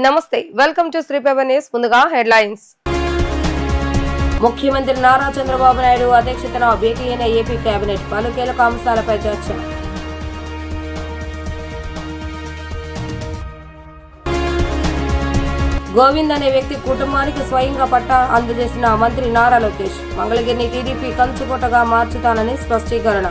నమస్తే, welcome to Shri paper news. ముందుగా headlines. ముఖ్యమంత్రి నారా చంద్రబాబు నాయుడు అధ్యక్షతన భేటీ అయిన ఏపీ కేబినెట్. పలు కీలక అంశాలపై చర్చ. గోవింద్ అనే వ్యక్తి కుటుంబానికి స్వయంగా పట్టా అందజేసిన మంత్రి నారా లోకేష్. మంగళగిరిని టీడీపీ కంచుకోటగా మార్చుతానని స్పష్టీకరణ.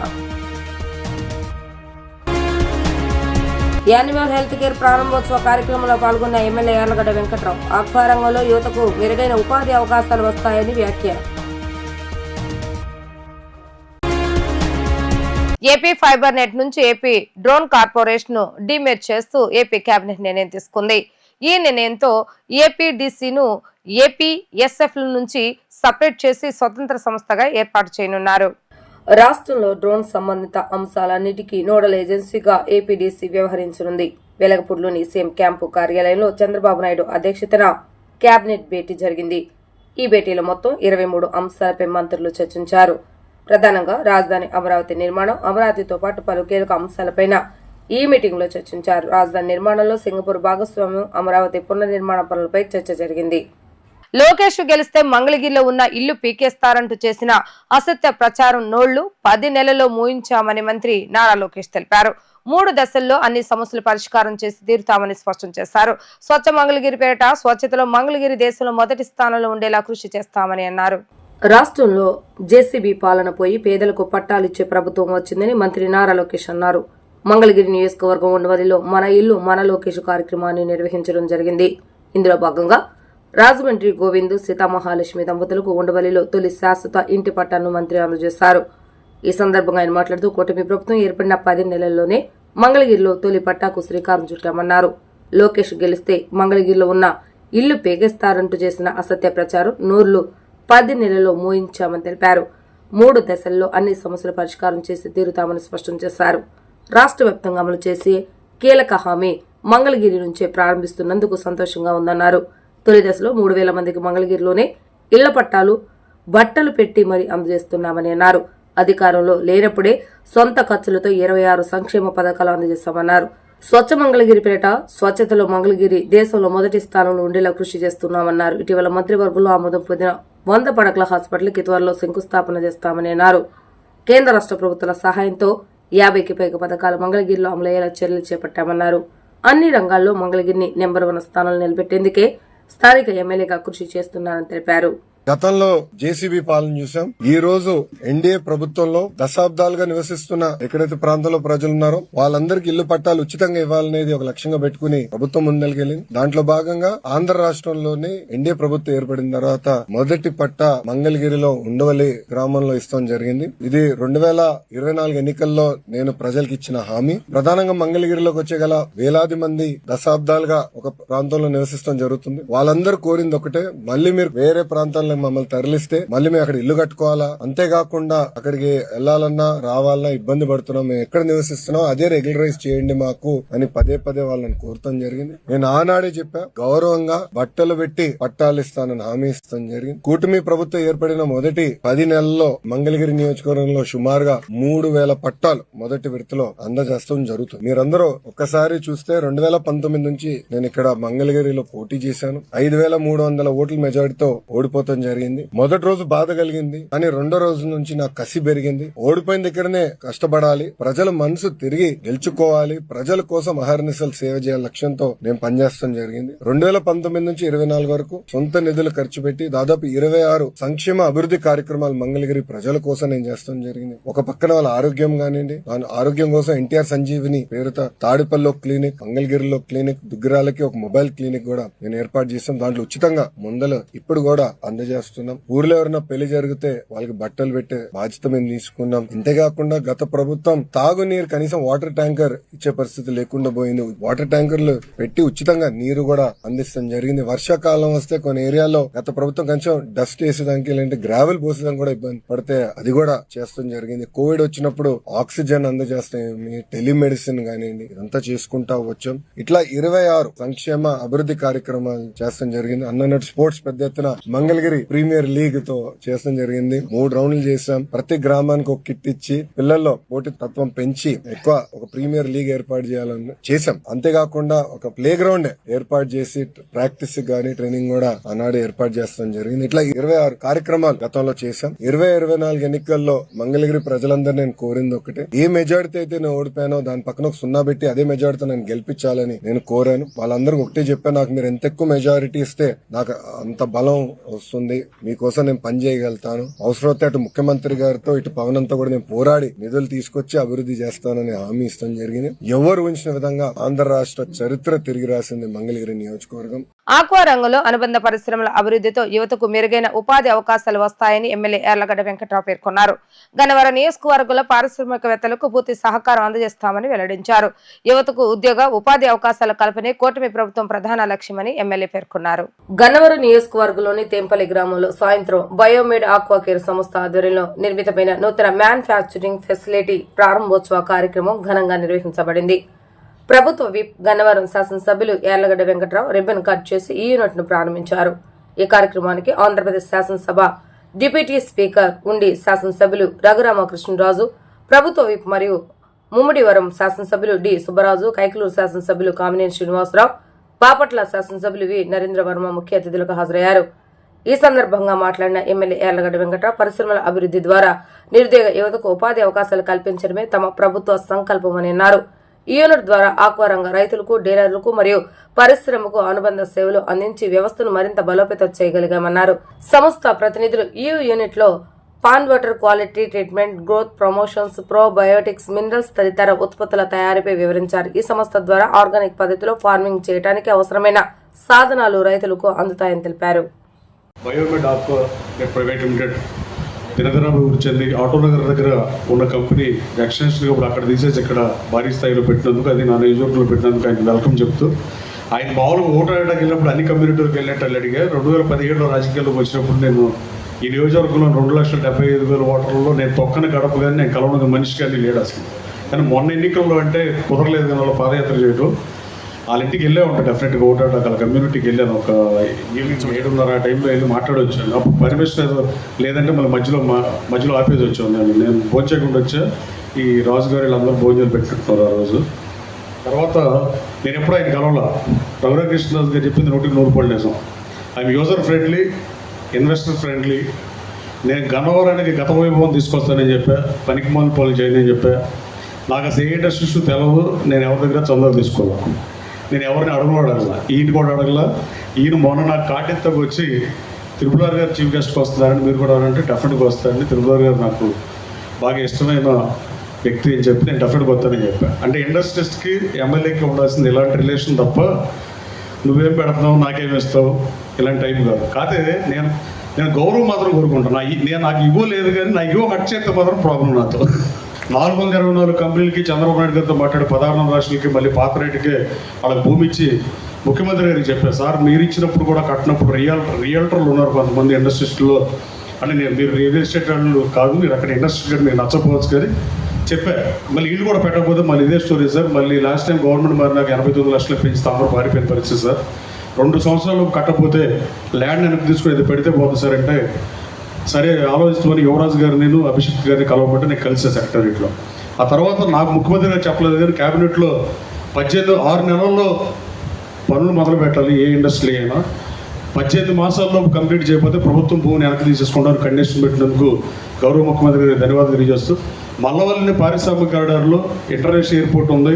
యానిమల్ హెల్త్ కేర్ ప్రారంభోత్సవ కార్యక్రమంలో పాల్గొన్న ఎమ్మెల్యే యార్లగడ్డ వెంకట్రావు. ఆక్వా రంగంలో యువతకు మెరుగైన ఉపాధి అవకాశాలు వస్తాయని వ్యాఖ్య. ఏపీ ఫైబర్ నెట్ నుంచి ఏపీ డ్రోన్ కార్పొరేషన్ ను డిమెర్జ్ చేస్తూ ఏపీ కేబినెట్ నిర్ణయం తీసుకుంది. ఈ నిర్ణయంతో ఏపీడీసీను ఏపీఎస్ఎఫ్ నుంచి సపరేట్ చేసి స్వతంత్ర సంస్థగా ఏర్పాటు చేయనున్నారు. రాష్ట్రంలో డ్రోన్ సంబంధిత అంశాలన్నిటికీ నోడల్ ఏజెన్సీగా ఏపీడీసీ వ్యవహరించనుంది. వెలగపూడిలోని సీఎం క్యాంపు కార్యాలయంలో చంద్రబాబు నాయుడు అధ్యక్షతన కేబినెట్ భేటీ జరిగింది. ఈ భేటీలో మొత్తం 23 అంశాలపై మంత్రులు చర్చించారు. ప్రధానంగా రాజధాని అమరావతి నిర్మాణం, అమరావతితో పాటు పలు కీలక అంశాలపైన ఈ మీటింగ్ లో చర్చించారు. రాజధాని నిర్మాణంలో సింగపూర్ భాగస్వామ్యం, అమరావతి పునర్నిర్మాణ పనులపై చర్చ జరిగింది. లోకేష్ గెలిస్తే మంగళగిరిలో ఉన్న ఇల్లు పీకేస్తారంటూ చేసిన అసత్య ప్రచారం నోళ్లు 10 నెలల్లో మూయించామని మంత్రి నారా లోకేష్ తెలిపారు. 3 దశల్లో అన్ని సమస్యలు పరిష్కారం చేసి తీరుతామని స్పష్టం చేశారు. స్వచ్ఛ మంగళగిరి పేరిట స్వచ్ఛతలో మంగళగిరి దేశంలో మొదటి స్థానంలో ఉండేలా కృషి చేస్తామని అన్నారు. రాష్ట్రంలో జేసీబీ పాలన పోయి పేదలకు పట్టాలిచ్చే ప్రభుత్వం వచ్చిందని మంత్రి నారా లోకేష్ అన్నారు. మంగళగిరి నియోజకవర్గం ఉండవల్లిలో మన ఇల్లు మన లోకేష్ కార్యక్రమాన్ని నిర్వహించడం జరిగింది. ఇందులో భాగంగా రాజమండ్రి గోవింద్, సీతామహాలక్ష్మి దంపతులకు ఉండవల్లిలో తొలి శాశ్వత ఇంటి పట్టాను మంత్రి అందజేశారు. ఈ సందర్భంగా ఆయన మాట్లాడుతూ కూటమి ప్రభుత్వం ఏర్పడిన 10 నెలల్లోనే మంగళగిరిలో తొలి పట్టాకు శ్రీకారం చుట్టామన్నారు. లోకేష్ గెలిస్తే మంగళగిరిలో ఉన్న ఇల్లు పేగేస్తారంటూ చేసిన అసత్య ప్రచారం నోర్లు 10 నెలల్లో మూయించామని తెలిపారు. 3 దశల్లో అన్ని సమస్యల పరిష్కారం చేసి తీరుతామని స్పష్టం చేశారు. రాష్ట్ర వ్యాప్తంగా అమలు చేసే కీలక హామీ మంగళగిరి నుంచే ప్రారంభిస్తున్నందుకు సంతోషంగా ఉందన్నారు. తొలి దశలో 3000 మందికి మంగళగిరిలోనే ఇళ్ల పట్టాలు బట్టలు పెట్టి మరీ అందజేస్తున్నామని అన్నారు. అధికారంలో లేనప్పుడే సొంత ఖర్చులతో 26 సంక్షేమ పథకాలు అందజేస్తామన్నారు. స్వచ్ఛ మంగళగిరి పేట స్వచ్ఛతలో మంగళగిరి దేశంలో మొదటి స్థానంలో ఉండేలా కృషి చేస్తున్నామన్నారు. ఇటీవల మంత్రివర్గంలో ఆమోదం పొందిన 100 పడకల హాస్పిటల్కి త్వరలో శంకుస్థాపన చేస్తామని అన్నారు. కేంద్ర రాష్ట్ర ప్రభుత్వాల సహాయంతో 50కి పైగా పథకాలు మంగళగిరిలో అమలయ్యేలా చర్యలు చేపట్టామన్నారు. అన్ని రంగాల్లో మంగళగిరిని నెంబర్ 1 స్థానంలో నిలబెట్టేందుకే స్థానిక ఎమ్మెల్యేగా కృషి చేస్తున్నారని తెలిపారు. గతంలో జేసీబీ పాలన చూసాం. ఈ రోజు ఎన్డీఏ ప్రభుత్వంలో దశాబ్దాలుగా నివసిస్తున్న ఎక్కడైతే ప్రాంతంలో ప్రజలు ఉన్నారో వాళ్ళందరికీ ఇళ్లు పట్టాలు ఉచితంగా ఇవ్వాలనేది ఒక లక్ష్యంగా పెట్టుకుని ప్రభుత్వం ముందరికెళ్లింది. దాంట్లో భాగంగా ఆంధ్ర రాష్ట్రంలోనే ఎన్డీఏ ప్రభుత్వం ఏర్పడిన తర్వాత మొదటి పట్టా మంగళగిరిలో ఉండవల్లి గ్రామంలో ఇస్తాం జరిగింది. ఇది 2024 ఎన్నికల్లో నేను ప్రజలకు ఇచ్చిన హామీ. ప్రధానంగా మంగళగిరిలోకి వచ్చే గల వేలాది మంది దశాబ్దాలుగా ఒక ప్రాంతంలో నివసిస్తాం జరుగుతుంది. వాళ్ళందరూ కోరింది ఒకటే, మళ్ళీ మీరు వేరే ప్రాంతాల్లో మమ్మల్ని తరలిస్తే మళ్ళీ మేము అక్కడ ఇల్లు కట్టుకోవాలా, అంతేకాకుండా అక్కడికి వెళ్లాలన్నా రావాలన్నా ఇబ్బంది పడుతున్నాం, మేము ఎక్కడ నివసిస్తున్నాం అదే రెగ్యులరైజ్ చేయండి మాకు అని పదే వాళ్ళని కోరటం జరిగింది. నేను ఆనాడే చెప్పా, గౌరవంగా బట్టలు పెట్టి పట్టాలు ఇస్తానని హామీ ఇస్తాం జరిగింది. కూటమి ప్రభుత్వం ఏర్పడిన మొదటి 10 నెలల్లో మంగళగిరి నియోజకవర్గంలో సుమారుగా 3000 పట్టాలు మొదటి విడతలో అందజేస్తాం జరుగుతుంది. మీరందరూ ఒక్కసారి చూస్తే 2019 నుంచి నేను ఇక్కడ మంగళగిరిలో పోటీ చేశాను. 5300 ఓట్ల మెజారిటీతో ఓడిపోతాం జరిగింది. మొదటి రోజు బాధ కలిగింది, కానీ రెండో రోజు నుంచి నాకు కసి పెరిగింది. ఓడిపోయిన దగ్గరనే కష్టపడాలి, ప్రజల మనసు తిరిగి గెలుచుకోవాలి, ప్రజల కోసం అహర్నిశలు సేవ చేయాల లక్ష్యంతో నేను పనిచేస్తాం జరిగింది. 2019 నుంచి 24 వరకు సొంత నిధులు ఖర్చు పెట్టి దాదాపు 26 సంక్షేమ అభివృద్ధి కార్యక్రమాలు మంగళగిరి ప్రజల కోసం నేను చేస్తాం జరిగింది. ఒక పక్కన వాళ్ళ ఆరోగ్యం కానివ్వండి, ఆరోగ్యం కోసం ఎన్టీఆర్ సంజీవిని పేరుతో తాడిపల్లిలో క్లినిక్, మంగళగిరిలో క్లినిక్, దుగ్గిరాలకి ఒక మొబైల్ క్లినిక్ కూడా నేను ఏర్పాటు చేస్తాం. దాంట్లో ఉచితంగా మందులు ఇప్పుడు కూడా అందజేస్తున్నాం. ఊర్లో ఎవరైనా పెళ్లి జరిగితే వాళ్ళకి బట్టలు పెట్టే బాధ్యత మేము తీసుకున్నాం. ఇంతేకాకుండా గత ప్రభుత్వం తాగునీరు కనీసం వాటర్ ట్యాంకర్ ఇచ్చే పరిస్థితి లేకుండా పోయింది. వాటర్ ట్యాంకర్లు పెట్టి ఉచితంగా నీరు కూడా అందిస్తాం జరిగింది. వర్షాకాలం వస్తే కొన్ని ఏరియాలో గత ప్రభుత్వం కొంచెం డస్ట్ వేసేదానికి లేదంటే గ్రావెల్ పోసేదానికి కూడా ఇబ్బంది పడితే అది కూడా చేస్తాం జరిగింది. కోవిడ్ వచ్చినప్పుడు ఆక్సిజన్ అందజేస్తాం, టెలిమెడిసిన్ కానివ్వండి, ఇదంతా చేసుకుంటా వచ్చాం. ఇట్లా 26 సంక్షేమ అభివృద్ధి కార్యక్రమాలు చేస్తాం జరిగింది. అన్నట్టు స్పోర్ట్స్ పెద్ద ఎత్తున మంగళగిరి ప్రీమియర్ లీగ్ తో చేసడం జరిగింది. 3 రౌండ్లు చేశాం. ప్రతి గ్రామానికి ఒక కిట్ ఇచ్చి పిల్లల్లో పోటీ తత్వం పెంచి ఎక్కువ ఒక ప్రీమియర్ లీగ్ ఏర్పాటు చేయాలని చేశాం. అంతేకాకుండా ఒక ప్లే గ్రౌండ్ ఏర్పాటు చేసి ప్రాక్టీస్ గానీ ట్రైనింగ్ కూడా ఆనాడు ఏర్పాటు చేస్తాం జరిగింది. ఇట్లా 26 కార్యక్రమాలు గతంలో చేశాం. 2024 ఎన్నికల్లో మంగళగిరి ప్రజలందరూ నేను కోరింది ఒకటే, ఏ మెజారిటీ అయితే నేను ఓడిపోయానో దాని పక్కన ఒక 0 పెట్టి అదే మెజారిటీతో నేను గెలిపించాలని నేను కోరాను. వాళ్ళందరూ ఒకటే చెప్పాను, నాకు మీరు ఎంత ఎక్కువ మెజారిటీ ఇస్తే నాకు అంత బలం వస్తుంది, మీకోసం నేను పని చేయగలుగుతాను. అవసరమైతే అటు ముఖ్యమంత్రి గారితో ఇటు పవన్ అంతా కూడా నేను పోరాడి నిధులు తీసుకొచ్చి అభివృద్ధి చేస్తానని హామీ ఇస్తాం జరిగింది. ఎవరు ఊహించిన విధంగా ఆంధ్ర రాష్ట్ర చరిత్ర తిరిగి రాసింది మంగళగిరి నియోజకవర్గం. ఆక్వా రంగంలో అనుబంధ పరిశ్రమల అభివృద్ధితో యువతకు మెరుగైన ఉపాధి అవకాశాలు వస్తాయని ఎమ్మెల్యే యార్లగడ్డ వెంకట్రావు పేర్కొన్నారు. గన్నవరం నియోజకవర్గంలో పారిశ్రామికవేత్తలకు పూర్తి సహకారం అందజేస్తామని వెల్లడించారు. యువతకు ఉద్యోగ ఉపాధి అవకాశాల కల్పనే కూటమి ప్రభుత్వం ప్రధాన లక్ష్యమని ఎమ్మెల్యే పేర్కొన్నారు. గన్నవరం నియోజకవర్గంలోని తేంపల్లి గ్రామంలో సాయంత్రం బయోమేడ్ ఆక్వా కేర్ సంస్థ ఆధ్వర్యంలో నిర్మితమైన నూతన మ్యానుఫ్యాక్చరింగ్ ఫెసిలిటీ ప్రారంభోత్సవ కార్యక్రమం ఘనంగా నిర్వహించబడింది. ప్రభుత్వ విప్ గన్నవరం శాసనసభ్యులు యార్లగడ్డ వెంకట్రావు రిబ్బన్ కట్ చేసి ఈ యూనిట్ ను ప్రారంభించారు. ఈ కార్యక్రమానికి ఆంధ్రప్రదేశ్ శాసనసభ డిప్యూటీ స్పీకర్ ఉండి శాసనసభ్యులు రఘురామకృష్ణరాజు, ప్రభుత్వ విప్ మరియు ముమ్మిడివరం శాసనసభ్యులు డి సుబ్బరాజు, కైకలూరు శాసనసభ్యులు కామినేని శ్రీనివాసరావు, బాపట్ల శాసనసభ్యులు వి నరేంద్ర వర్మ ముఖ్య అతిథులకు హాజరయ్యారు. ఈ సందర్భంగా మాట్లాడిన ఎమ్మెల్యే యార్లగడ్డ వెంకట్రావు పరిశ్రమల అభివృద్ధి ద్వారా నిరుద్యోగ యువతకు ఉపాధి అవకాశాలు కల్పించడమే తమ ప్రభుత్వ సంకల్పమని అన్నారు. ఈ యూనిట్ ద్వారా ఆక్వా రంగ రైతులకు, డీలర్లకు మరియు పరిశ్రమకు అనుబంధ సేవలు అందించి వ్యవస్థను మరింత బలోపేతం చేయగలిగామన్నారు. సంస్థ ప్రతినిధులు ఈ యూనిట్ లో pan water quality treatment, growth promotions, probiotics, minerals తదితర ఉత్పత్తుల తయారీపై వివరించారు. ఈ సంస్థ ద్వారా ఆర్గానిక్ పద్ధతిలో ఫార్మింగ్ చేయడానికి అవసరమైన సాధనాలు రైతులకు అందుతాయని తెలిపారు. బయోమెడ్ ఆక్వా ప్రైవేట్ లిమిటెడ్ దినదినాభివృద్ధి చెంది ఆటోనగర్ దగ్గర ఉన్న కంపెనీ ఎక్స్టెన్షన్ ఇప్పుడు అక్కడ తీసేసి ఇక్కడ భారీ స్థాయిలో పెట్టినందుకు, అది నా నియోజకవర్గంలో పెట్టినందుకు ఆయన వెల్కమ్ చెప్తూ, ఆయన మామూలుగా ఓటు ఆడడానికి వెళ్ళినప్పుడు అన్ని కమ్యూనిటీలకు వెళ్ళినట్టు అడిగా. 2017లో రాజకీయాల్లోకి వచ్చినప్పుడు నేను ఈ నియోజకవర్గంలో 2,75,000 ఓటర్లలో నేను తొక్కన గడప కానీ నేను కలవన మనిషి కానీ లేడు అసలు. కానీ మొన్న ఎన్నికల్లో అంటే కుదరలేదు కానీ వాళ్ళు పాదయాత్ర చేయడం, వాళ్ళ ఇంటికి వెళ్ళే ఉంటాను డెఫినెట్గా ఓటు ఆడ కమ్యూనిటీకి వెళ్ళాను. ఒక ఈవినింగ్ 7:30 ఆ టైంలో వెళ్ళి మాట్లాడొచ్చాను. అప్పుడు పర్మిషన్ ఏదో లేదంటే మళ్ళీ మధ్యలో ఆపేసి వచ్చాను. నేను భోజనం చేయకుండా వచ్చా. ఈ రాజుగారు వీళ్ళందరూ భోజనాలు పెట్టుకుంటున్నారు ఆ రోజు. తర్వాత నేను ఎప్పుడు ఆయన కలవాల రఘురామకృష్ణరాజు గారు చెప్పింది 100% నిజం. ఆయన యూజర్ ఫ్రెండ్లీ, ఇన్వెస్టర్ ఫ్రెండ్లీ. నేను గన్నవరానికి గత వైభవం తీసుకొస్తానని చెప్పా, పనికి మాల పనులు చేయని చెప్పా. నాకు అసలు ఏ ఇండస్ట్రీస్ తెలియదు, నేను ఎవరి దగ్గర చందాలు తీసుకోవాలి, నేను ఎవరిని అడగల, ఈయన కూడా అడగల. ఈయన మొన్న నాకు కాటెత్తకు వచ్చి తిరుపతి గారు చీఫ్ గెస్ట్కి వస్తున్నారని, మీరు కూడా అంటే డెఫినెట్గా వస్తారని. తిరుపతి గారు నాకు బాగా ఇష్టమైన వ్యక్తి అని చెప్పి నేను డెఫినెట్గా వస్తానని చెప్పాను. అంటే ఇండస్ట్రీస్కి ఎమ్మెల్యేకి ఉండాల్సింది ఇలాంటి రిలేషన్ తప్ప నువ్వేం పెడుతున్నావు నాకేం ఇస్తావు ఇలాంటి టైం కాదు. కాకపోతే నేను గౌరవం మాత్రం కోరుకుంటాను. నాకు ఇవ్వ లేదు కానీ నా ఇవ్వ హట్ చేస్తే మాత్రం ప్రాబ్లం నాతో. 424 కంపెనీలకి చంద్రబాబు నాయుడు గారితో మాట్లాడి 16 రాష్ట్రాలకి మళ్ళీ పాత రేటుకే వాళ్ళకి భూమి ఇచ్చి ముఖ్యమంత్రి గారికి చెప్పారు, సార్ మీరు ఇచ్చినప్పుడు కూడా కట్టినప్పుడు రియల్టర్లు ఉన్నారు కొంతమంది ఇండస్ట్రీస్లో, అంటే మీరు రియల్ ఎస్టేట్ వాళ్ళు కాదు, మీరు అక్కడ ఇండస్ట్రీ మీకు నచ్చపోవచ్చు కానీ చెప్పారు. మళ్ళీ వీళ్ళు కూడా పెట్టకపోతే మళ్ళీ ఇదే స్టోరీ సార్. మళ్ళీ లాస్ట్ టైం గవర్నమెంట్ మరి నాకు 89 లక్షలు పెంచి అందరూ పారిపోయిన పరిస్థితి సార్. 2 సంవత్సరాలు కట్టకపోతే ల్యాండ్ వెనక్కి తీసుకుని ఇది పెడితే పోతుంది సార్ అంటే, సరే ఆలోచిస్తున్న యువరాజు గారు నేను అభిషేక్ గారిని కలవబట్టి నేను కలిసే సెక్రటరీలో. ఆ తర్వాత నాకు ముఖ్యమంత్రి గారు చెప్పలేదు కానీ క్యాబినెట్లో 6 నెలల్లో పనులు మొదలు పెట్టాలి ఏ ఇండస్ట్రీ అయినా, 18 మాసాల్లో కంప్లీట్ చేయకపోతే ప్రభుత్వం భూమిని వెనక్కి తీసేసుకుంటారు కండిషన్ పెట్టినందుకు గౌరవ ముఖ్యమంత్రి గారికి ధన్యవాదాలు తెలియజేస్తూ, మల్లవల్లిని పారిశ్రామిక కారిడార్లో ఇంటర్నేషనల్ ఎయిర్పోర్ట్ ఉంది,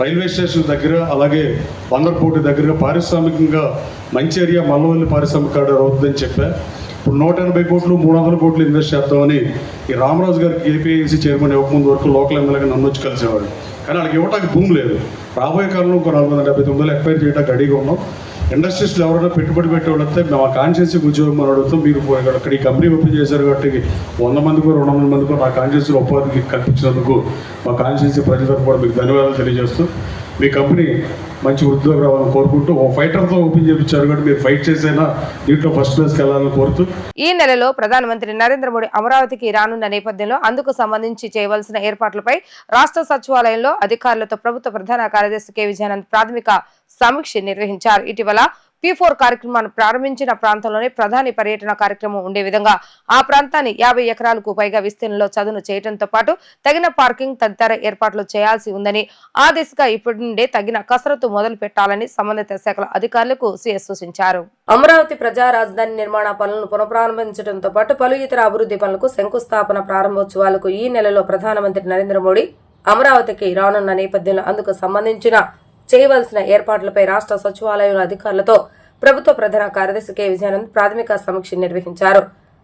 రైల్వే స్టేషన్ దగ్గర అలాగే బందర్పోర్టు దగ్గర పారిశ్రామికంగా మంచి ఏరియా మల్లవల్లి పారిశ్రామిక కారిడార్ అవుతుందని చెప్పా. ఇప్పుడు 180 కోట్లు 300 కోట్లు ఇన్వెస్ట్ చేద్దామని ఈ రామరాజు గారికి ఏపీఐసీ చైర్మన్ ఇవ్వకముందు వరకు లోకల్ ఎమ్మెల్యేగా నన్ను వచ్చి కలిసేవాడు. కానీ వాళ్ళకి ఇవ్వడానికి భూమి లేదు. రాబోయే కాలంలో ఇంకో 479 ఎక్వైర్ చేయడానికి రెడీగా ఉన్నాం. ఇండస్ట్రీస్లో ఎవరైనా పెట్టుబడి పెట్టేవాళ్ళు వస్తే మేము ఆ కాన్స్టిట్యూన్సీకి ఉద్యోగం అని అడుగుతాం. మీరు అక్కడ ఈ కంపెనీ ఓపెన్ చేశారు కాబట్టి 100 మందికో 200 మందికో నా కాన్స్టిట్యూన్సీలో ఉపాధి కల్పించినందుకు మా కాన్స్టిట్యూన్సీ ప్రజలకు కూడా మీకు ధన్యవాదాలు తెలియజేస్తూ, మీ కంపెనీ మంచి ఉద్యోగం రావాలని కోరుకుంటూ, ఓ ఫైటర్తో ఓపెన్ చేయించారు కాబట్టి మీరు ఫైట్ చేసైనా దీంట్లో ఫస్ట్ ప్లేస్కి వెళ్ళాలని కోరుతూ, ఈ నెలలో ప్రధానమంత్రి నరేంద్ర మోడీ అమరావతికి రానున్న నేపథ్యంలో అందుకు సంబంధించి చేయవలసిన ఏర్పాట్లపై రాష్ట్ర సచివాలయంలో అధికారులతో ప్రభుత్వ ప్రధాన కార్యదర్శి కె విజయానంద్ ప్రాథమిక సమీక్ష నిర్వహించారు. ఇటీవల P4 కార్యక్రమాన్ని ప్రారంభించిన ప్రాంతంలోనే ప్రధాని పర్యటన కార్యక్రమం ఉండే విధంగా ఆ ప్రాంతాన్ని 50 ఎకరాలకు పైగా విస్తీర్ణంలో చదును చేయడంతో పాటు తగిన పార్కింగ్ తదితర ఏర్పాట్లు చేయాల్సి ఉందని, ఆ దిశగా ఇప్పటి నుండే తగిన కసరత్తు మొదలు పెట్టాలని సంబంధిత శాఖల అధికారులకు సీఎస్ సూచించారు. అమరావతి ప్రజా రాజధాని నిర్మాణ పనులను పునఃప్రారంభించడంతో పాటు పలు ఇతర అభివృద్ధి పనులకు శంకుస్థాపన ప్రారంభోత్సవాలకు ఈ నెలలో ప్రధానమంత్రి నరేంద్ర మోడీ అమరావతికి రానున్న నేపథ్యంలో అందుకు సంబంధించిన చేయవలసిన ఏర్పాట్లపై రాష్ట్ర సచివాలయం అధికారులతో ప్రభుత్వ ప్రధాన కార్యదర్శి కె విజయానంద్ ప్రాథమిక సమీక్ష నిర్వహించారు.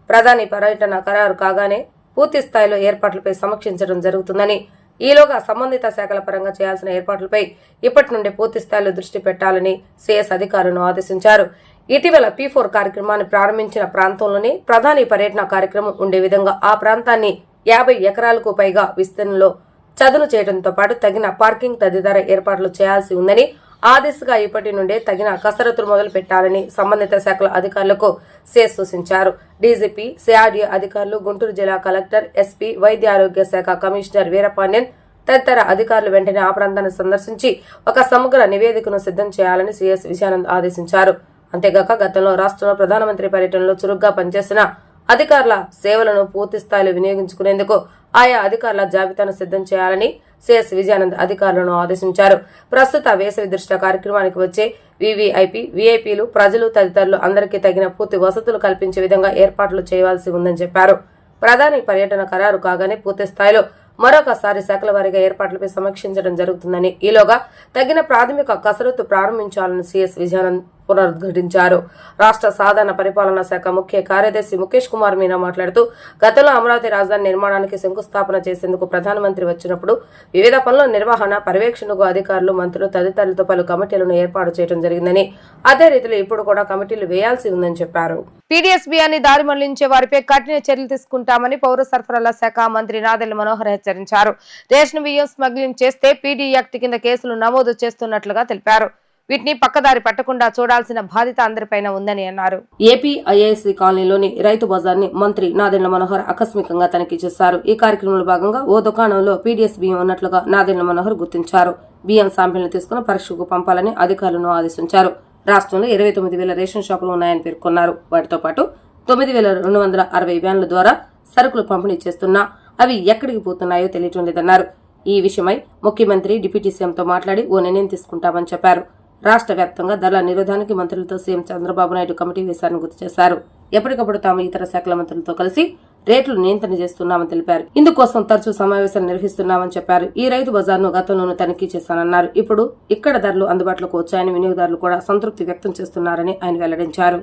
ప్రధాని పర్యటన ఖరారు కాగానే పూర్తి స్థాయిలో ఏర్పాట్లపై సమీక్షించడం జరుగుతుందని, ఈలోగా సంబంధిత శాఖల పరంగా చేయాల్సిన ఏర్పాట్లపై ఇప్పటి నుండి పూర్తి స్థాయిలో దృష్టి పెట్టాలని సీఎస్ అధికారులను ఆదేశించారు. ఇటీవల P4 కార్యక్రమాన్ని ప్రారంభించిన ప్రాంతంలోనే ప్రధాని పర్యటన కార్యక్రమం ఉండే విధంగా ఆ ప్రాంతాన్ని 50 ఎకరాలకు పైగా విస్తీర్ణంలో చదును చేయడంతో పాటు తగిన పార్కింగ్ తదితర ఏర్పాట్లు చేయాల్సి ఉందని, ఆ దిశగా ఇప్పటి నుండే తగిన కసరత్తులు మొదలు పెట్టాలని సంబంధిత శాఖల అధికారులకు సీఎస్ సూచించారు. డీజీపీ, సిఆర్డీఏ అధికారులు, గుంటూరు జిల్లా కలెక్టర్, ఎస్పీ, వైద్య ఆరోగ్య శాఖ కమిషనర్ వీరపాండ్యన్ తదితర అధికారులు వెంటనే ఆ ప్రాంతాన్ని సందర్శించి ఒక సమగ్ర నివేదికను సిద్ధం చేయాలని సీఎస్ విజయానంద్ ఆదేశించారు. అంతేగాక గతంలో రాష్ట్రంలో ప్రధానమంత్రి పర్యటనలో చురుగ్గా పనిచేసిన అధికారుల సేవలను పూర్తి స్థాయిలో వినియోగించుకునేందుకు ఆయా అధికారుల జాబితాను సిద్ధం చేయాలని సీఎస్ విజయానంద్ అధికారులను ఆదేశించారు. ప్రస్తుత వేసవి దృష్ట్యా కార్యక్రమానికి వచ్చే వీవీఐపీ, వీఐపీలు, ప్రజలు తదితరులు అందరికీ తగిన పూర్తి వసతులు కల్పించే విధంగా ఏర్పాట్లు చేయవలసి ఉందని చెప్పారు. ప్రధాని పర్యటన ఖరారు కాగానే పూర్తి స్థాయిలో మరొకసారి శాఖల వారీగా ఏర్పాట్లపై సమీక్షించడం జరుగుతుందని, ఈలోగా తగిన ప్రాథమిక కసరత్తు ప్రారంభించాలని సీఎస్ విజయానంద్ పునరుద్ఘాటించారు. రాష్ట్ర సాధారణ పరిపాలనా శాఖ ముఖ్య కార్యదర్శి ముఖేష్ కుమార్ మీనా మాట్లాడుతూ, గతంలో అమరావతి రాజధాని నిర్మాణానికి శంకుస్థాపన చేసేందుకు ప్రధానమంత్రి వచ్చినప్పుడు వివిధ పనుల నిర్వహణ పర్యవేక్షణకు అధికారులు, మంత్రులు తదితరులతో పలు కమిటీలను ఏర్పాటు చేయడం జరిగిందని, అదే రీతిలో ఇప్పుడు కూడా కమిటీలు వేయాల్సి ఉందని చెప్పారు. పీడీఎస్ బియ్యాన్ని దారి మళ్లించే వారిపై కఠిన చర్యలు తీసుకుంటామని పౌర సరఫరాల శాఖ మంత్రి నాదెళ్ల మనోహర్ హెచ్చరించారు. రేషన్ బియ్యం స్మగ్లింగ్ చేస్తే పీడీ యాక్ట్ కింద కేసులు నమోదు చేస్తున్నట్లుగా తెలిపారు. వీటిని పక్కదారి పట్టకుండా చూడాల్సిన బాధ్యత అందరిపైన ఉందని అన్నారు. ఏపీ ఐఐసి కాలనీలోని రైతు బజార్ ని మంత్రి నాదెళ్ల మనోహర్ ఆకస్మికంగా తనిఖీ చేశారు. ఈ కార్యక్రమంలో భాగంగా ఓ దుకాణంలో పీడీఎస్ బియ్యం ఉన్నట్లుగా నాదెళ్ల మనోహర్ గుర్తించారు. బియ్యం శాంపిల్ను తీసుకుని పరీక్షకు పంపాలని అధికారులను ఆదేశించారు. రాష్ట్రంలో 29,000 రేషన్ షాపులు ఉన్నాయని పేర్కొన్నారు. వాటితో పాటు 9,260 వ్యాన్ల ద్వారా సరుకులు పంపిణీ చేస్తున్నా అవి ఎక్కడికి పోతున్నాయో తెలియటం లేదన్నారు. ఈ విషయమై ముఖ్యమంత్రి, డిప్యూటీ సీఎంతో మాట్లాడి ఓ నిర్ణయం తీసుకుంటామని చెప్పారు. రాష్ట్ర వ్యాప్తంగా ధరల నిరోధానికి మంత్రులతో సీఎం చంద్రబాబు నాయుడు కమిటీ వేశారని గుర్తు చేశారు. ఎప్పటికప్పుడు తాము ఇతర శాఖల మంత్రులతో కలిసి రేట్లు నియంత్రణ చేస్తున్నామని తెలిపారు. ఇందుకోసం తరచూ సమావేశాలు నిర్వహిస్తున్నామని చెప్పారు. ఈ రైతు బజార్ను గతంలోనూ తనిఖీ చేశానన్నారు. ఇప్పుడు ఇక్కడ ధరలు అందుబాటులోకి వచ్చాయని వినియోగదారులు కూడా సంతృప్తి వ్యక్తం చేస్తున్నారని ఆయన వెల్లడించారు.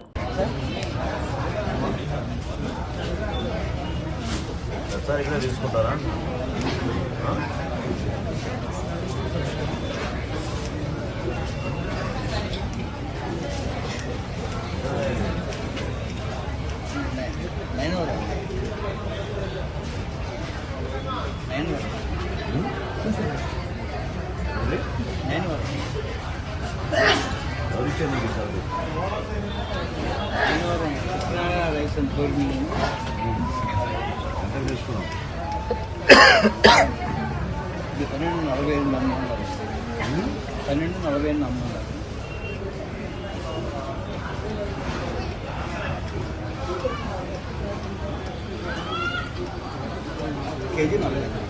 కేజీ 40.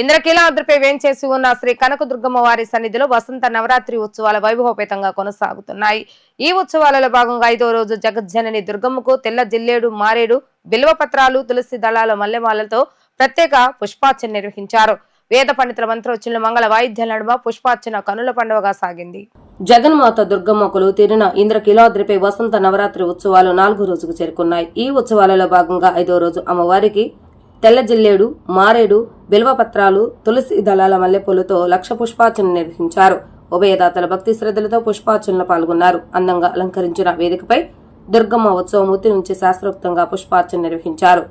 ఇంద్రకీలాద్రిపై వేంచేసి ఉన్న శ్రీ కనకదుర్గమ్మ వారి సన్నిధిలో వసంత నవరాత్రి ఉత్సవాల వైభవపేతంగా కొనసాగుతున్నాయి. ఈ ఉత్సవాలలో భాగంగా 5వ రోజు జగజ్జనని దుర్గమ్మకు తెల్ల జిల్లేడు, మారేడు, బిల్వపత్రాలు, తులసి దళాల మల్లెమాలతో ప్రత్యేక పుష్పార్చన నిర్వహించారు. వేద పండితుల మంత్రోచ్చరణ, మంగళ వాయిద్యాల నడుమ పుష్పార్చన కనుల పండుగగా సాగింది. జగన్మాత దుర్గమ్మకులు తీరిన ఇంద్రకీలాద్రిపై వసంత నవరాత్రి ఉత్సవాలు 4వ రోజుకు చేరుకున్నాయి. ఈ ఉత్సవాలలో భాగంగా 5వ రోజు అమ్మవారికి తెల్ల జిల్లేడు, మారేడు, బిల్వపత్రాలు, తులసి దళాల మల్లెపూలతో లక్ష పుష్పార్చన నిర్వహించారు. ఉభయదాతల భక్తి శ్రద్ధలతో పుష్పార్చనలో పాల్గొన్నారు. అందంగా అలంకరించిన వేదికపై దుర్గమ్మ ఉత్సవమూర్తి నుంచి శాస్త్రోక్తంగా పుష్పార్చన నిర్వహించారు.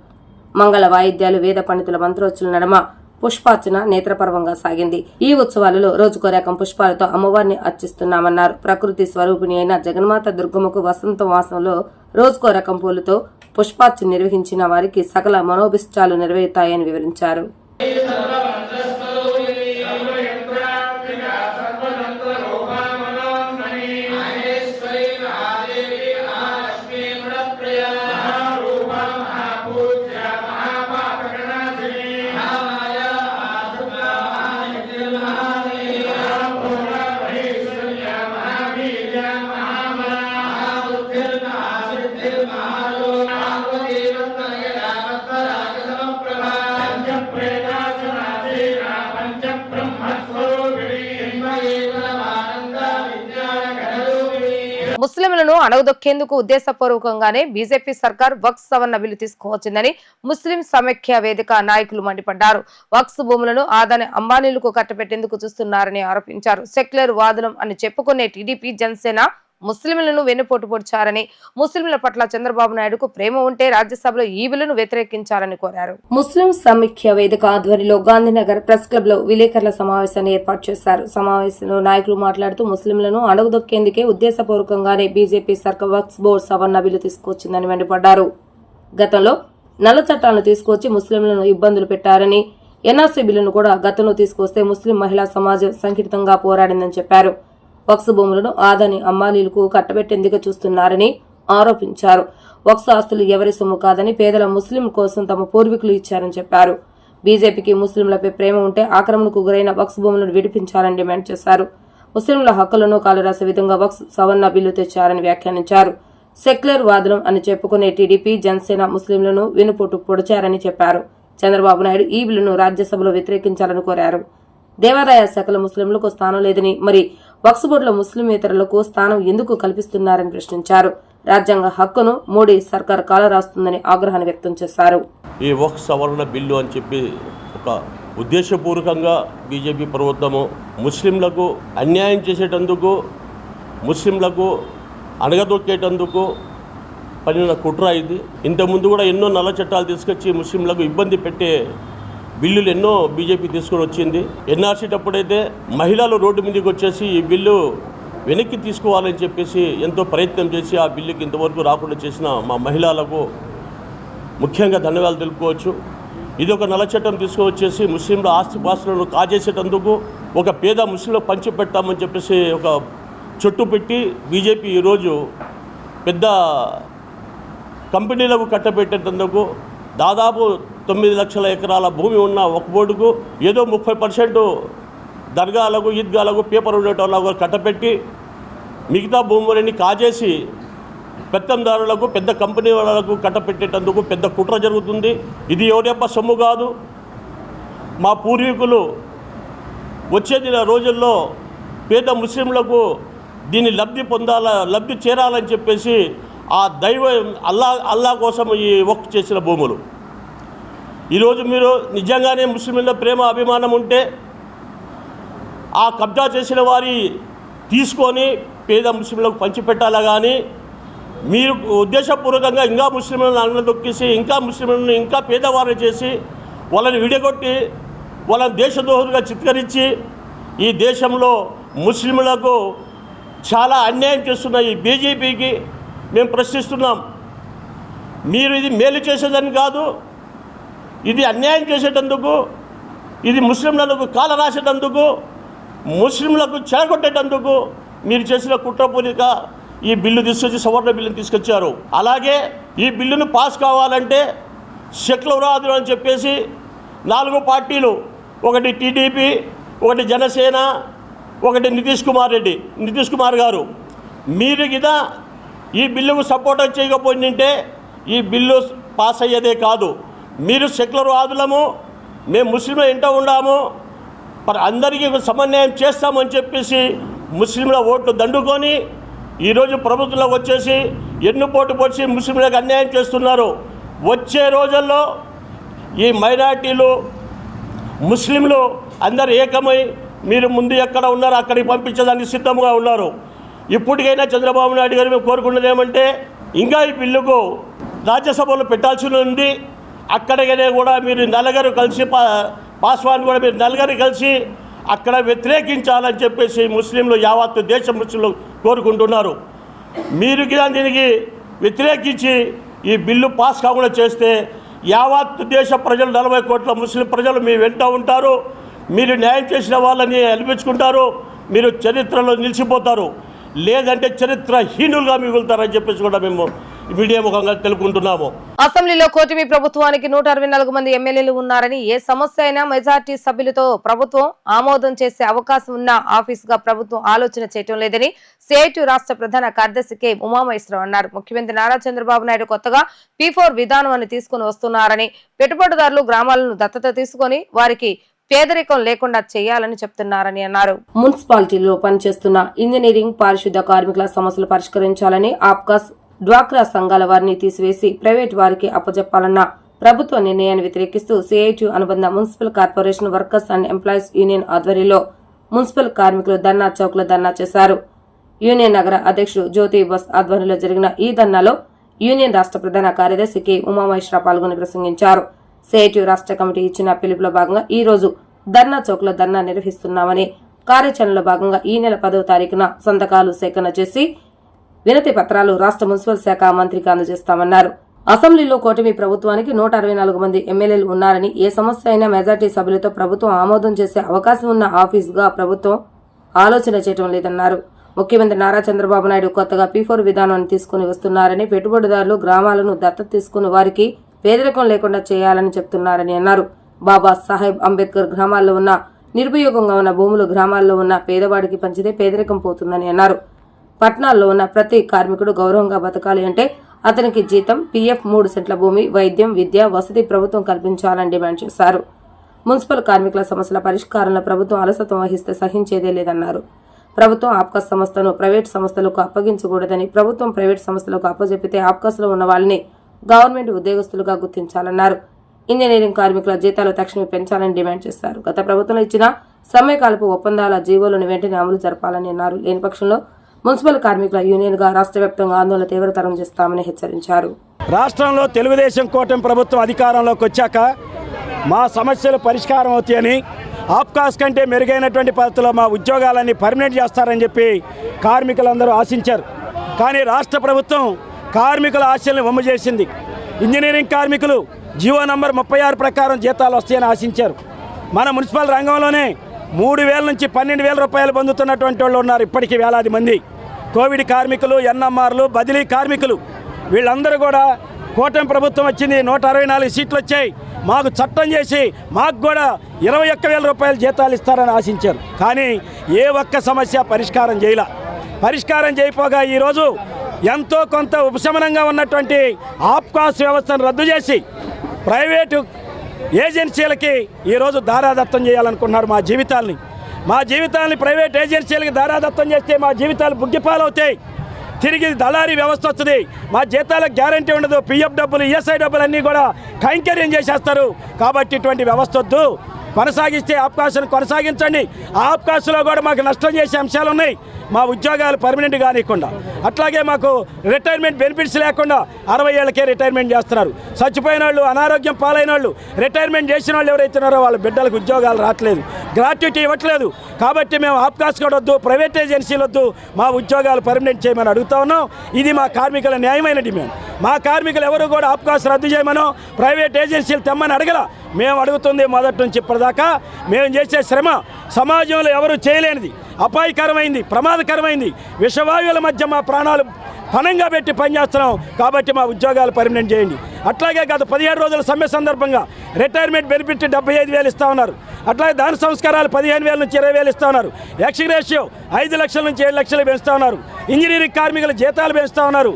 మంగళ వాయిద్యాలు, వేద పండితుల మంత్రోచ్చరణ నడుమ పుష్పార్చన నేత్రపర్వంగా సాగింది. ఈ ఉత్సవాలలో రోజుకో రకం పుష్పాలతో అమ్మవారిని అర్చిస్తున్నామన్నారు. ప్రకృతి స్వరూపిణి అయిన జగన్మాత దుర్గమ్మకు వసంత మాసంలో రోజుకో రకం పూలతో పుష్పార్చన నిర్వహించిన వారికి సకల మనోభిష్టాలు నెరవేరుతాయని వివరించారు. ముస్లింలను అణగదొక్కేందుకు ఉద్దేశపూర్వకంగానే బీజేపీ సర్కార్ వక్ఫ్ సవరణ బిల్లు తీసుకువచ్చిందని ముస్లిం సమైక్య వేదిక నాయకులు మండిపడ్డారు. వక్ఫ్ భూములను ఆదాని అంబానీలకు కట్టబెట్టేందుకు చూస్తున్నారని ఆరోపించారు. సెక్యులర్ వాదులం అని చెప్పుకునే టీడీపీ జనసేన ముస్లింలను వెన్నుపోటు పొడిచారని, ముస్లింల పట్ల చంద్రబాబు నాయుడుకు ప్రేమ ఉంటే రాజ్యసభలో ఈ బిల్లును వ్యతిరేకించాలని కోరారు. ముస్లిం సమైక్య వేదిక ఆధ్వర్యంలో గాంధీనగర్ ప్రెస్ క్లబ్ లో విలేకరుల సమావేశాన్ని ఏర్పాటు చేశారు. సమావేశంలో నాయకులు మాట్లాడుతూ ముస్లింలను అణగదొక్కేందుకే ఉద్దేశపూర్వకంగానే బీజేపీ సర్కార్ వక్ఫ్ బోర్డు సవరణ బిల్లు తీసుకొచ్చిందని మండిపడ్డారు. గతంలో నల్ల చట్టాలను తీసుకొచ్చి ముస్లింలను ఇబ్బందులు పెట్టారని, ఎన్ఆర్సీ బిల్లును కూడా గతంలో తీసుకొస్తే ముస్లిం మహిళా సమాజం సంఘటితంగా పోరాడిందని చెప్పారు. వక్ఫ్ భూములను ఆదాని అంబానీలకు కట్టబెట్టేందుకు చూస్తున్నారని ఆరోపించారు. వక్ఫ్ ఆస్తులు ఎవరి సొమ్ము కాదని, పేదల ముస్లిం కోసం తమ పూర్వీకులు ఇచ్చారని చెప్పారు. బీజేపీకి ముస్లింలపై ప్రేమ ఉంటే ఆక్రమణకు గురైన వక్ఫ్ భూములను విడిపించాలని డిమాండ్ చేశారు. ముస్లింల హక్కులను కాలరాసే విధంగా వక్ఫ్ సవరణ బిల్లు తెచ్చారని వ్యాఖ్యానించారు. సెక్యులర్ వాదులం అని చెప్పుకునే టీడీపీ జనసేన ముస్లింలను వెనుపోటు పొడిచారని చెప్పారు. చంద్రబాబు నాయుడు ఈ బిల్లును రాజ్యసభలో వ్యతిరేకించాలని కోరారు. దేవాదాయ శాఖలో ముస్లింలకు స్థానం లేదని, మరి వక్ఫ్ బోర్డులో ముస్లిమేతరులకు స్థానం ఎందుకు కల్పిస్తున్నారని ప్రశ్నించారు. రాజ్యాంగ హక్కును మోడీ సర్కార్ కాలరాస్తుందని ఆగ్రహాన్ని వ్యక్తం చేశారు. ఈ వక్ఫ్ సవరణ బిల్లు అని చెప్పి ఒక ఉద్దేశపూర్వకంగా బీజేపీ ప్రభుత్వము ముస్లింలకు అన్యాయం చేసేటందుకు, ముస్లింలకు అణగదొక్కేటందుకు పనిన కుట్ర ఇది. ఇంతకుముందు కూడా ఎన్నో నల్ల చట్టాలు తీసుకొచ్చి ముస్లింలకు ఇబ్బంది పెట్టే బిల్లులు ఎన్నో బీజేపీ తీసుకొని వచ్చింది. ఎన్ఆర్సీ అప్పుడైతే మహిళలు రోడ్డు మీదకి వచ్చేసి ఈ బిల్లు వెనక్కి తీసుకోవాలని చెప్పేసి ఎంతో ప్రయత్నం చేసి ఆ బిల్లుకి ఇంతవరకు రాకుండా చేసిన మా మహిళలకు ముఖ్యంగా ధన్యవాదాలు తెలుపుకోవచ్చు. ఇది ఒక నల్ల చట్టం తీసుకువచ్చేసి ముస్లింల ఆస్తిపాస్తులను కాజేసేటందుకు ఒక పేద ముస్లింలు పంచిపెట్టామని చెప్పేసి ఒక చుట్టు పెట్టి బీజేపీ ఈరోజు పెద్ద కంపెనీలకు కట్టబెట్టేటందుకు దాదాపు 9 లక్షల ఎకరాల భూమి ఉన్న ఒక బోర్డుకు ఏదో 30% దర్గాలకు, ఈద్గాలకు, పేపర్ ఉండేటోళ్ళకు కట్టపెట్టి మిగతా భూములని కాజేసి పెత్తందారులకు, పెద్ద కంపెనీ వాళ్ళకు కట్టపెట్టేటందుకు పెద్ద కుట్ర జరుగుతుంది. ఇది ఎవరెప్ప సొమ్ము కాదు. మా పూర్వీకులు వచ్చేది రోజుల్లో పేద ముస్లింలకు దీన్ని లబ్ధి చేరాలని చెప్పేసి ఆ దైవం అల్లా కోసం ఈ వక్ఫ్ చేసిన భూములు. ఈరోజు మీరు నిజంగానే ముస్లింల ప్రేమ అభిమానం ఉంటే ఆ కబ్జా చేసిన వారి తీసుకొని పేద ముస్లింలకు పంచిపెట్టాలా, కానీ మీరు ఉద్దేశపూర్వకంగా ఇంకా ముస్లింలను అణగదొక్కేసి, ఇంకా ముస్లింలను ఇంకా పేదవారిని చేసి, వాళ్ళని విడగొట్టి, వాళ్ళని దేశద్రోహులుగా చిత్కరించి ఈ దేశంలో ముస్లింలకు చాలా అన్యాయం చేస్తున్న ఈ బీజేపీకి మేము ప్రశ్నిస్తున్నాం. మీరు ఇది మేలు చేసేదని కాదు, ఇది అన్యాయం చేసేటందుకు, ఇది ముస్లింలకు కాల రాసేటందుకు, ముస్లింలకు చెడగొట్టేటందుకు మీరు చేసిన కుట్రపూరిక ఈ బిల్లు తీసుకొచ్చి సవరణ బిల్లును తీసుకొచ్చారు. అలాగే ఈ బిల్లును పాస్ కావాలంటే సెక్యులర్ వాదులు అని చెప్పేసి 4 పార్టీలు, ఒకటి టీడీపీ, ఒకటి జనసేన, ఒకటి నితీష్ కుమార్ గారు, మీరు గిదా ఈ బిల్లుకు సపోర్ట్ చేయకపోయిందంటే ఈ బిల్లు పాస్ అయ్యేదే కాదు. మీరు సెక్యులర్ వాదులము, మేము ముస్లింలు ఎంట ఉన్నాము, అందరికీ సమన్వయం చేస్తామని చెప్పేసి ముస్లింల ఓట్లు దండుకొని ఈరోజు ప్రభుత్వంలో వచ్చేసి ఎన్నుపోటు పొడిచి ముస్లింలకు అన్యాయం చేస్తున్నారు. వచ్చే రోజుల్లో ఈ మైనార్టీలు, ముస్లింలు అందరు ఏకమై మీరు ముందు ఎక్కడ ఉన్నారో అక్కడికి పంపించడానికి సిద్ధంగా ఉన్నారు. ఇప్పటికైనా చంద్రబాబు నాయుడు గారు మేము కోరుకున్నది ఏమంటే, ఇంకా ఈ బిల్లుకు రాజ్యసభలో పెట్టాల్సి ఉంది. అక్కడికనే కూడా మీరు నలుగురు కలిసి పాస్వాన్ కూడా మీరు నలుగురు కలిసి అక్కడ వ్యతిరేకించాలని చెప్పేసి ముస్లింలు యావత్తు దేశ ముస్లింలు కోరుకుంటున్నారు. మీరు దీనికి వ్యతిరేకించి ఈ బిల్లు పాస్ కాకుండా చేస్తే యావత్తు దేశ ప్రజలు 40 కోట్ల ముస్లిం ప్రజలు మీ వెంట ఉంటారు. మీరు న్యాయం చేసిన వాళ్ళని అనిపించుకుంటారు. మీరు చరిత్రలో నిలిచిపోతారు, లేదంటే చరిత్రహీనులుగా మిగులుతారని చెప్పేసి కూడా మేము మీడియా ముఖంగా తెలుపుకుంటున్నాము. అసెంబ్లీలో కూటమి ప్రభుత్వానికి 164 మంది ఎమ్మెల్యేలు ఉన్నారని, ఏ సమస్య అయినా మెజార్టీ సభ్యులతో ప్రభుత్వం ఆమోదం చేసే అవకాశం ఉన్న ఆఫీస్ గా ప్రభుత్వం ఆలోచన చేయటం లేదని సిఐటి రాష్ట్ర ప్రధాన కార్యదర్శి కె ఉమామహేశ్వరరావు అన్నారు. ముఖ్యమంత్రి నారా చంద్రబాబు నాయుడు కొత్తగా P4 విధానాన్ని తీసుకుని వస్తున్నారని, పెట్టుబడిదారులు గ్రామాలను దత్తత తీసుకుని వారికి పేదరికం లేకుండా చేయాలని చెప్తున్నారని అన్నారు. మున్సిపాలిటీలో పనిచేస్తున్న ఇంజనీరింగ్, పారిశుద్ధ కార్మికుల సమస్యలు పరిష్కరించాలని, ఆప్కాస్, డ్వాక్రా సంఘాల వారిని తీసివేసి ప్రైవేట్ వారికి అప్పజెప్పాలన్న ప్రభుత్వ నిర్ణయాన్ని వ్యతిరేకిస్తూ సిఐటి అనుబంధ municipal corporation workers and employees union ఆధ్వర్యంలో మున్సిపల్ కార్మికులు ధర్నా చౌక్ లో ధర్నా చేశారు. యూనియన్ నగర అధ్యక్షుడు జ్యోతి బస్ ఆధ్వర్యంలో జరిగిన ఈ ధర్నాలో యూనియన్ రాష్ట్ర ప్రధాన కార్యదర్శి కె ఉమామహేశ్వరరావు పాల్గొని ప్రసంగించారు. సిఐటి రాష్ట్ర కమిటీ ఇచ్చిన పిలుపులో భాగంగా ఈ రోజు ధర్నా చౌక్ లో ధర్నా నిర్వహిస్తున్నామని, కార్యాచరణలో భాగంగా ఈ నెల 10వ తారీఖున సంతకాలు సేకరణ చేసి వినతి పత్రాలు రాష్ట్ర మున్సిపల్ శాఖ మంత్రికి అందజేస్తామన్నారు. అసెంబ్లీలో కూటమి ప్రభుత్వానికి 164 మంది ఎమ్మెల్యేలు ఉన్నారని, ఏ సమస్య అయినా మెజార్టీ సభ్యులతో ప్రభుత్వం ఆమోదం చేసే అవకాశం ఉన్న ఆఫీస్ గా ప్రభుత్వం ఆలోచన చేయడం లేదన్నారు. ముఖ్యమంత్రి నారా చంద్రబాబు నాయుడు కొత్తగా P4 విధానాన్ని తీసుకుని వస్తున్నారని, పెట్టుబడిదారులు గ్రామాలను దత్తత తీసుకుని వారికి పేదరికం లేకుండా చేయాలని చెప్తున్నారని అన్నారు. బాబా సాహెబ్ అంబేద్కర్ గ్రామాల్లో ఉన్న నిరుపయోగంగా ఉన్న భూములు గ్రామాల్లో ఉన్న పేదవాడికి పంచితే పేదరికం పోతుందని అన్నారు. పట్టణాల్లో ఉన్న ప్రతి కార్మికుడు గౌరవంగా బతకాలి అంటే అతనికి జీతం, PF, 3 సెంట్ల భూమి, వైద్యం, విద్య, వసతి ప్రభుత్వం కల్పించాలని డిమాండ్ చేశారు. మున్సిపల్ కార్మికుల సమస్యల పరిష్కారంలో ప్రభుత్వం అలసత్వం వహిస్తే సహించేదే లేదన్నారు. ప్రభుత్వం ఆప్కాస్ సంస్థను ప్రైవేట్ సంస్థలకు అప్పగించకూడదని, ప్రభుత్వం ప్రైవేట్ సంస్థలకు అప్పజెప్పితే ఆప్కాస్ లో ఉన్న వాళ్ళని గవర్నమెంట్ ఉద్యోగస్తులుగా గుర్తించాలన్నారు. ఇంజనీరింగ్ కార్మికుల జీతాలు తక్షణమే పెంచాలని డిమాండ్ చేశారు. గత ప్రభుత్వం ఇచ్చిన సమ్మెకాలపు ఒప్పందాల జీవోలను వెంటనే అమలు జరపాలని అన్నారు. లేని పక్షంలో మున్సిపల్ కార్మికుల యూనియన్ గా రాష్ట్ర వ్యాప్తంగా ఆందోళన తీవ్రతరం చేస్తామని హెచ్చరించారు. రాష్ట్రంలో తెలుగుదేశం కూటమి ప్రభుత్వం అధికారంలోకి వచ్చాక మా సమస్యలు పరిష్కారం అవుతాయని, ఆప్కాస్ కంటే మెరుగైనటువంటి పద్ధతిలో మా ఉద్యోగాలన్నీ పర్మనెంట్ చేస్తారని చెప్పి కార్మికులందరూ ఆశించారు. కానీ రాష్ట్ర ప్రభుత్వం కార్మికుల ఆశల్ని వమ్ము చేసింది. ఇంజనీరింగ్ కార్మికులు జీవో నంబర్ 36 ప్రకారం జీతాలు వస్తాయని ఆశించారు. మన మున్సిపల్ రంగంలోనే 3,000 నుంచి 12,000 రూపాయలు పొందుతున్నటువంటి వాళ్ళు ఉన్నారు. ఇప్పటికీ వేలాది మంది కోవిడ్ కార్మికులు, NMRలు, బదిలీ కార్మికులు, వీళ్ళందరూ కూడా కూటమి ప్రభుత్వం వచ్చింది, 164 సీట్లు వచ్చాయి, మాకు చట్టం చేసి మాకు కూడా 21,000 రూపాయలు జీతాలు ఇస్తారని ఆశించారు. కానీ ఏ ఒక్క సమస్య పరిష్కారం చేయపోగా ఈరోజు ఎంతో కొంత ఉపశమనంగా ఉన్నటువంటి ఆప్కాస్ వ్యవస్థను రద్దు చేసి ప్రైవేటు ఏజెన్సీలకి ఈరోజు దారాదత్తం చేయాలనుకున్నారు. మా జీవితాలని ప్రైవేట్ ఏజెన్సీలకి దారాదత్తం చేస్తే మా జీవితాలు బుగ్గిపాలవుతాయి. తిరిగి దళారీ వ్యవస్థ వస్తుంది, మా జీతాలకు గ్యారంటీ ఉండదు, PF డబ్బులు, ESI డబ్బులు అన్నీ కూడా కైంకర్యం చేసేస్తారు. కాబట్టి ఇటువంటి వ్యవస్థ వద్దు, కొనసాగిస్తే ఆప్కాస్ను కొనసాగించండి. ఆ ఆప్కాస్లో కూడా మాకు నష్టం చేసే అంశాలు ఉన్నాయి. మా ఉద్యోగాలు పర్మనెంట్ కానివ్వకుండా, అట్లాగే మాకు రిటైర్మెంట్ బెనిఫిట్స్ లేకుండా 60 ఏళ్ళకే రిటైర్మెంట్ చేస్తున్నారు. చచ్చిపోయిన వాళ్ళు, అనారోగ్యం పాలైన వాళ్ళు, రిటైర్మెంట్ చేసిన వాళ్ళు ఎవరైతున్నారో వాళ్ళ బిడ్డలకు ఉద్యోగాలు రావట్లేదు, గ్రాట్యుటీ ఇవ్వట్లేదు. కాబట్టి మేము ఆప్కాస్ కూడా వద్దు, ప్రైవేట్ ఏజెన్సీలు వద్దు, మా ఉద్యోగాలు పర్మనెంట్ చేయమని అడుగుతా ఉన్నాం. ఇది మా కార్మికుల న్యాయమైన డిమాండ్. మా కార్మికులు ఎవరు కూడా ఆప్కాస్ రద్దు చేయమనో ప్రైవేట్ ఏజెన్సీలు తెమ్మని అడగల. మేము అడుగుతుంది మొదటి నుంచి ఇప్పటిదాకా మేము చేసే శ్రమ సమాజంలో ఎవరు చేయలేనిది, అపాయకరమైంది, ప్రమాదకరమైంది. విషవాయువుల మధ్య మా ప్రాణాలు పణంగా పెట్టి పనిచేస్తున్నాం. కాబట్టి మా ఉద్యోగాలు పర్మనెంట్ చేయండి. అట్లాగే గత 17 రోజుల సమ్మె సందర్భంగా రిటైర్మెంట్ బెనిఫిట్ 75,000 ఇస్తా ఉన్నారు. అట్లాగే దాన సంస్కారాలు 15,000 నుంచి 20,000 ఇస్తా ఉన్నారు. ఎక్స్ రేషియో 5 లక్షల నుంచి 7 లక్షలు పెంచుతా ఉన్నారు. ఇంజనీరింగ్ కార్మికుల జీతాలు పెంచుతా ఉన్నారు.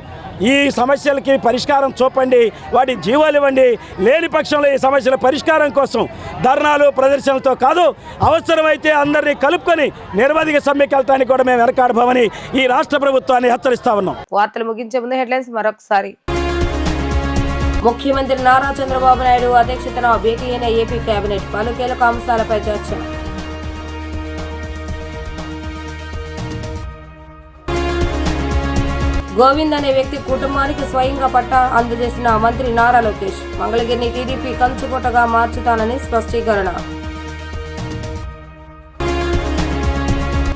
ఈ సమస్యలకి పరిష్కారం చూపండి, వాటి జీవాలు ఇవ్వండి. లేని పక్షంలో ఈ సమస్యల పరిష్కారం కోసం ధర్నాలు, ప్రదర్శనలతో కాదు, అవసరమైతే అందరినీ కలుపుకొని నిరవధిక సమ్మెకి వెళ్ళడానికి కూడా మేము వెనకాడబోమని ఈ రాష్ట్ర ప్రభుత్వాన్ని హెచ్చరిస్తా ఉన్నాం. వార్తలు ముగించే ముందు హెడ్లైన్స్ మరొకసారి. ముఖ్యమంత్రి నారా చంద్రబాబు నాయుడు అధ్యక్షతన భేటీ అయిన ఏపీ కేబినెట్, పలు కీలక అంశాలపై చర్చ. గోవింద్ అనే వ్యక్తి కుటుంబానికి స్వయంగా పట్టా అందజేసిన మంత్రి నారా లోకేష్, మంగళగిరిని టీడీపీ కంచుకోటగా మార్చుతానని స్పష్టీకరణ.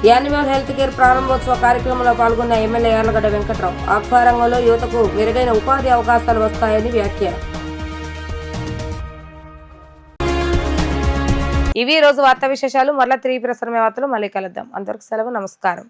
యానిమల్ హెల్త్ కేర్ ప్రారంభోత్సవ కార్యక్రమంలో పాల్గొన్న ఎమ్మెల్యే యార్లగడ్డ వెంకట్రావు ఆక్వా రంగంలో యువతకు మెరుగైన ఉపాధి అవకాశాలు వస్తాయని వ్యాఖ్య. ఇవి ఈ రోజు వార్తా విశేషాలు. మరలా తిరిగి ప్రసారమే వార్తలు మళ్ళీ కలుద్దాం. అంతవరకు సెలవు. నమస్కారం.